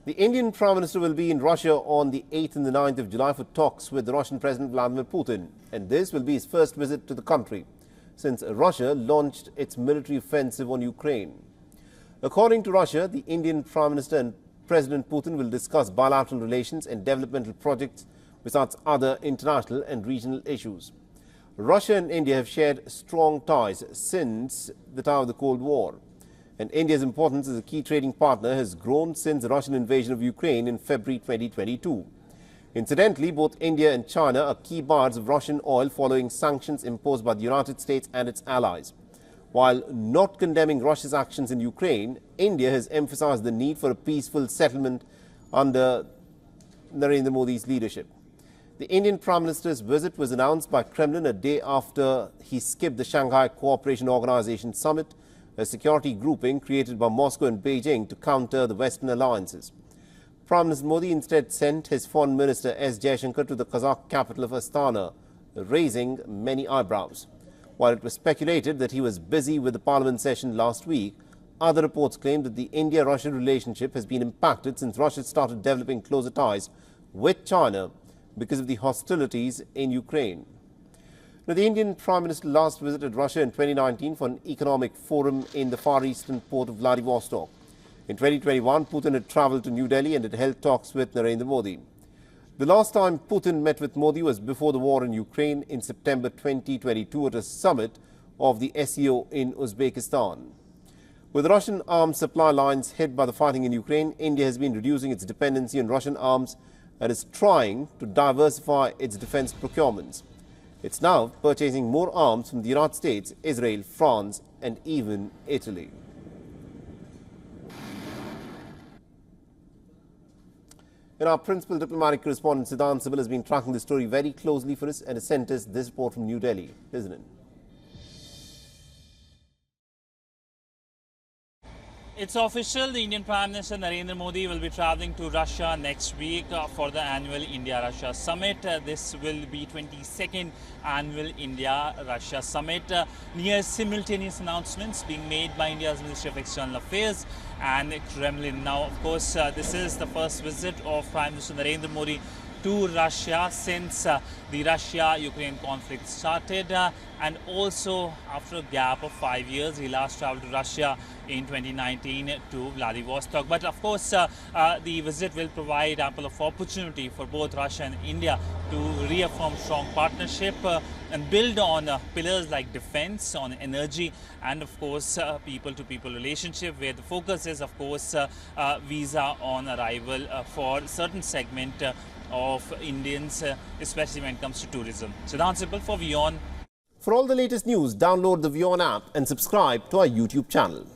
The Indian Prime Minister will be in Russia on the 8th and the 9th of July for talks with the Russian President Vladimir Putin, and this will be his first visit to the country since Russia launched its military offensive on Ukraine. According to Russia, the Indian Prime Minister and President Putin will discuss bilateral relations and developmental projects besides other international and regional issues. Russia and India have shared strong ties since the time of the Cold War, and India's importance as a key trading partner has grown since the Russian invasion of Ukraine in February 2022. Incidentally, both India and China are key buyers of Russian oil following sanctions imposed by the United States and its allies. While not condemning Russia's actions in Ukraine, India has emphasized the need for a peaceful settlement under Narendra Modi's leadership. The Indian Prime Minister's visit was announced by Kremlin a day after he skipped the Shanghai Cooperation Organization summit, a security grouping created by Moscow and Beijing to counter the Western alliances. Prime Minister Modi instead sent his Foreign Minister S. Jaishankar to the Kazakh capital of Astana, raising many eyebrows. While it was speculated that he was busy with the parliament session last week, other reports claim that the India-Russia relationship has been impacted since Russia started developing closer ties with China because of the hostilities in Ukraine. Now, the Indian Prime Minister last visited Russia in 2019 for an economic forum in the far eastern port of Vladivostok. In 2021, Putin had travelled to New Delhi and had held talks with Narendra Modi. The last time Putin met with Modi was before the war in Ukraine in September 2022 at a summit of the SCO in Uzbekistan. With Russian arms supply lines hit by the fighting in Ukraine, India has been reducing its dependency on Russian arms and is trying to diversify its defence procurements. It's now purchasing more arms from the United States, Israel, France and even Italy. And our principal diplomatic correspondent Siddhant Sibil has been tracking the story very closely for us and has sent us this report from New Delhi. Listen in. It's official, the Indian Prime Minister Narendra Modi will be travelling to Russia next week for the annual India-Russia Summit. This will be 22nd annual India-Russia Summit. Near simultaneous announcements being made by India's Ministry of External Affairs and Kremlin. Now, of course, this is the first visit of Prime Minister Narendra Modi to Russia since the Russia-Ukraine conflict started, and also after a gap of 5 years. He last travelled to Russia in 2019 to Vladivostok. But of course, the visit will provide ample of opportunity for both Russia and India to reaffirm strong partnership and build on pillars like defence, on energy, and of course people-to-people relationship, where the focus is of course visa on arrival for certain segment of Indians, especially when it comes to tourism. Siddhant Sibil for WION. For all the latest news, download the WION app and subscribe to our YouTube channel.